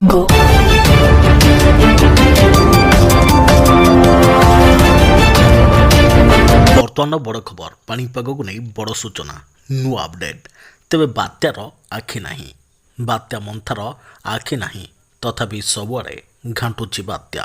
Go. ବର୍ତ୍ତମାନ ବଡ଼ ଖବର ପାଣିପାଗକୁ ନେଇ ବଡ଼ ସୂଚନା ନୂଆ ଅପଡେଟ୍। ତେବେ ବାତ୍ୟାର ଆଖି ନାହିଁ, ବାତ୍ୟା ମନ୍ଥାର ଆଖି ନାହିଁ, ତଥାପି ସବୁଆଡ଼େ ଘାଣ୍ଟୁଛି ବାତ୍ୟା।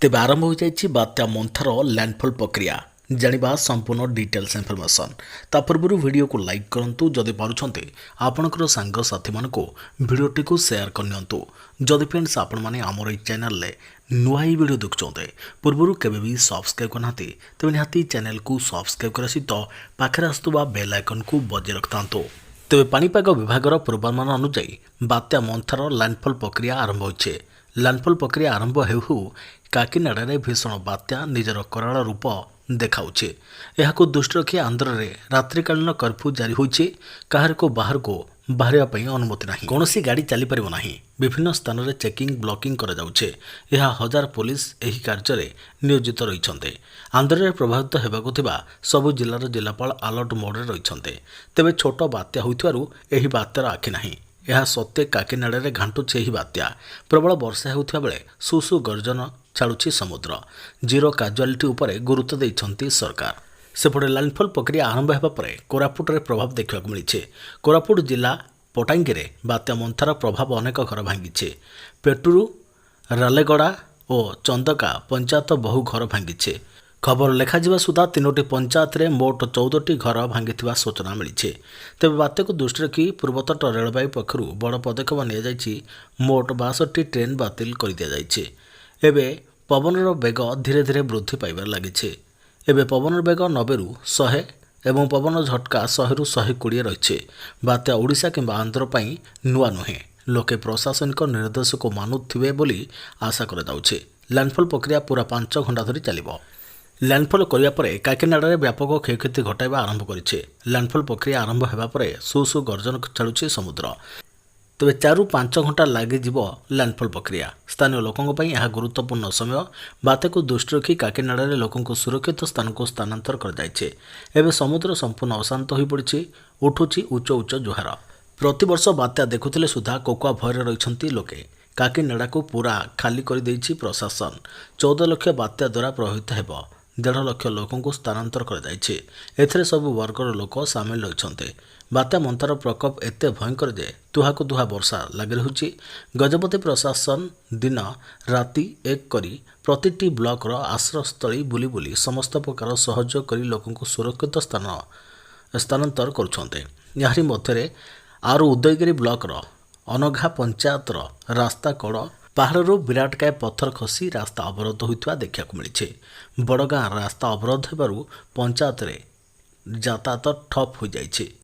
ତେବେ ଆରମ୍ଭ ହୋଇଯାଇଛି ବାତ୍ୟା ମନ୍ଥାର ଲ୍ୟାଣ୍ଡଫଲ୍ ପ୍ରକ୍ରିୟା। ଜାଣିବା ସମ୍ପୂର୍ଣ୍ଣ ଡିଟେଲ୍ସ ଇନଫର୍ମେସନ୍। ତା ପୂର୍ବରୁ ଭିଡ଼ିଓକୁ ଲାଇକ୍ କରନ୍ତୁ, ଯଦି ପାରୁଛନ୍ତି ଆପଣଙ୍କର ସାଙ୍ଗସାଥିମାନଙ୍କୁ ଭିଡ଼ିଓଟିକୁ ସେୟାର କରିନିଅନ୍ତୁ। ଯଦି ଫ୍ରେଣ୍ଡସ୍ ଆପଣମାନେ ଆମର ଏହି ଚ୍ୟାନେଲରେ ନୂଆ ଏହି ଭିଡ଼ିଓ ଦେଖୁଛନ୍ତି, ପୂର୍ବରୁ କେବେ ବି ସବସ୍କ୍ରାଇବ୍ କରିନାହାନ୍ତି, ତେବେ ନିହାତି ଚ୍ୟାନେଲକୁ ସବସ୍କ୍ରାଇବ୍ କରିବା ସହିତ ପାଖରେ ଆସୁଥିବା ବେଲ୍ ଆଇକନ୍କୁ ବଜାୟ ରଖିଥାନ୍ତୁ। ତେବେ ପାଣିପାଗ ବିଭାଗର ପୂର୍ବାନୁମାନ ଅନୁଯାୟୀ ବାତ୍ୟା ମନ୍ଥାର ଲ୍ୟାଣ୍ଡଫଲ୍ ପ୍ରକ୍ରିୟା ଆରମ୍ଭ ହୋଇଛି। ଲ୍ୟାଣ୍ଡଫଲ୍ ପ୍ରକ୍ରିୟା ଆରମ୍ଭ ହେଉ ହେଉ କାକିନାଡ଼ାରେ ଭୀଷଣ ବାତ୍ୟା ନିଜର କରାଳ ରୂପ ଦେଖାଉଛି। ଏହାକୁ ଦୃଷ୍ଟି ରଖି ଆନ୍ଧ୍ରରେ ରାତ୍ରିକାଳୀନ କର୍ଫ୍ୟୁ ଜାରି ହୋଇଛି। କାହାରିକୁ ବାହାରକୁ ବାହାରିବା ପାଇଁ ଅନୁମତି ନାହିଁ, କୌଣସି ଗାଡ଼ି ଚାଲିପାରିବ ନାହିଁ। ବିଭିନ୍ନ ସ୍ଥାନରେ ଚେକିଂ ବ୍ଲକିଂ କରାଯାଉଛି। ଏହା ହଜାର ପୋଲିସ ଏହି କାର୍ଯ୍ୟରେ ନିୟୋଜିତ ରହିଛନ୍ତି। ଆନ୍ଧ୍ରରେ ପ୍ରଭାବିତ ହେବାକୁ ଥିବା ସବୁ ଜିଲ୍ଲାର ଜିଲ୍ଲାପାଳ ଆଲର୍ଟ ମୋଡରେ ରହିଛନ୍ତି। ତେବେ ଛୋଟ ବାତ୍ୟା ହୋଇଥିବାରୁ ଏହି ବାତ୍ୟାର ଆଖି ନାହିଁ। ଏହା ସତ୍ତ୍ୱେ କାକିନାଡ଼ାରେ ଘାଣ୍ଟୁଛି ଏହି ବାତ୍ୟା। ପ୍ରବଳ ବର୍ଷା ହେଉଥିବା ବେଳେ ସୁସୁ ଗର୍ଜନ ଛାଡ଼ୁଛି ସମୁଦ୍ର। ଜିରୋ କାଜୁଆଲିଟି ଉପରେ ଗୁରୁତ୍ୱ ଦେଇଛନ୍ତି ସରକାର। ସେପଟେ ଲ୍ୟାଣ୍ଡଫଲ୍ ପ୍ରକ୍ରିୟା ଆରମ୍ଭ ହେବା ପରେ କୋରାପୁଟରେ ପ୍ରଭାବ ଦେଖିବାକୁ ମିଳିଛି। କୋରାପୁଟ ଜିଲ୍ଲା ପଟାଙ୍ଗୀରେ ବାତ୍ୟା ମନ୍ଥାର ପ୍ରଭାବ ଅନେକ ଘର ଭାଙ୍ଗିଛି। ପେଟୁରୁ, ରାଲେଗଡ଼ା ଓ ଚନ୍ଦକା ପଞ୍ଚାୟତ ବହୁ ଘର ଭାଙ୍ଗିଛି। ଖବର ଲେଖାଯିବା ସୁଦ୍ଧା 3ଟି ପଞ୍ଚାୟତରେ ମୋଟ 14ଟି ଘର ଭାଙ୍ଗିଥିବା ସୂଚନା ମିଳିଛି। ତେବେ ବାତ୍ୟାକୁ ଦୃଷ୍ଟିରେ ରଖି ପୂର୍ବତଟ ରେଳବାଇ ପକ୍ଷରୁ ବଡ଼ ପଦକ୍ଷେପ ନିଆଯାଇଛି। ମୋଟ 62ଟି ଟ୍ରେନ୍ ବାତିଲ କରିଦିଆଯାଇଛି। ଏବେ ପବନର ବେଗ ଧୀରେ ଧୀରେ ବୃଦ୍ଧି ପାଇବାରେ ଲାଗିଛି। ଏବେ ପବନର ବେଗ 90ରୁ 100 ଏବଂ ପବନ ଝଟକା 100ରୁ 120 ରହିଛି। ବାତ୍ୟା ଓଡ଼ିଶା କିମ୍ବା ଆନ୍ଧ୍ର ପାଇଁ ନୂଆ ନୁହେଁ। ଲୋକେ ପ୍ରଶାସନିକ ନିର୍ଦ୍ଦେଶକୁ ମାନୁଥିବେ ବୋଲି ଆଶା କରାଯାଉଛି। ଲ୍ୟାଣ୍ଡଫଲ୍ ପ୍ରକ୍ରିୟା ପୁରା 5 ଘଣ୍ଟା ଧରି ଚାଲିବ। ଲ୍ୟାଣ୍ଡଫଲ୍ କରିବା ପରେ କାକିନାଡ଼ାରେ ବ୍ୟାପକ କ୍ଷୟକ୍ଷତି ଘଟାଇବା ଆରମ୍ଭ କରିଛି। ଲ୍ୟାଣ୍ଡଫଲ୍ ପ୍ରକ୍ରିୟା ଆରମ୍ଭ ହେବା ପରେ ସୁସୁ ଗର୍ଜନ ଛାଡ଼ୁଛି ସମୁଦ୍ର। ତେବେ 4ରୁ 5 ଘଣ୍ଟା ଲାଗିଯିବ ଲ୍ୟାଣ୍ଡଫଲ୍ ପ୍ରକ୍ରିୟା। ସ୍ଥାନୀୟ ଲୋକଙ୍କ ପାଇଁ ଏହା ଗୁରୁତ୍ୱପୂର୍ଣ୍ଣ ସମୟ। ବାତ୍ୟାକୁ ଦୃଷ୍ଟି ରଖି କାକିନାଡ଼ାରେ ଲୋକଙ୍କୁ ସୁରକ୍ଷିତ ସ୍ଥାନକୁ ସ୍ଥାନାନ୍ତର କରାଯାଇଛି। ଏବେ ସମୁଦ୍ର ସମ୍ପୂର୍ଣ୍ଣ ଅଶାନ୍ତ ହୋଇପଡ଼ିଛି। ଉଠୁଛି ଉଚ୍ଚ ଉଚ୍ଚ ଜୁହାର। ପ୍ରତିବର୍ଷ ବାତ୍ୟା ଦେଖୁଥିଲେ ସୁଦ୍ଧା କୋକୁଆ ଭୟରେ ରହିଛନ୍ତି ଲୋକେ। କାକିନାଡ଼ାକୁ ପୁରା ଖାଲି କରିଦେଇଛି ପ୍ରଶାସନ। 14 ଲକ୍ଷ ବାତ୍ୟା ଦ୍ୱାରା ପ୍ରଭାବିତ ହେବ। 1.5 ଲକ୍ଷ ଲୋକଙ୍କୁ ସ୍ଥାନାନ୍ତର କରାଯାଇଛି। ଏଥିରେ ସବୁ ବର୍ଗର ଲୋକ ସାମିଲ ରହିଛନ୍ତି। ବାତ୍ୟା ମନ୍ଥାର ପ୍ରକୋପ ଏତେ ଭୟଙ୍କର ଯେ ତୁହାକୁ ତୁହା ବର୍ଷା ଲାଗି ରହୁଛି। ଗଜପତି ପ୍ରଶାସନ ଦିନ ରାତି ଏକ କରି ପ୍ରତିଟି ବ୍ଲକର ଆଶ୍ରୟସ୍ଥଳୀ ବୁଲି ବୁଲି ସମସ୍ତ ପ୍ରକାର ସହଯୋଗ କରି ଲୋକଙ୍କୁ ସୁରକ୍ଷିତ ସ୍ଥାନାନ୍ତର କରୁଛନ୍ତି। ଏହାରି ମଧ୍ୟରେ ଆରୁ ଉଦୟଗିରି ବ୍ଲକର ଅନଘା ପଞ୍ଚାୟତର ରାସ୍ତା କଡ଼ ପାହାଡ଼ରୁ ବିରାଟକାୟ ପଥର ଖସି ରାସ୍ତା ଅବରୋଧ ହୋଇଥିବା ଦେଖିବାକୁ ମିଳିଛି। ବଡ଼ଗାଁ ରାସ୍ତା ଅବରୋଧ ହେବାରୁ ପଞ୍ଚାୟତରେ ଯାତାୟାତ ଠପ୍ ହୋଇଯାଇଛି।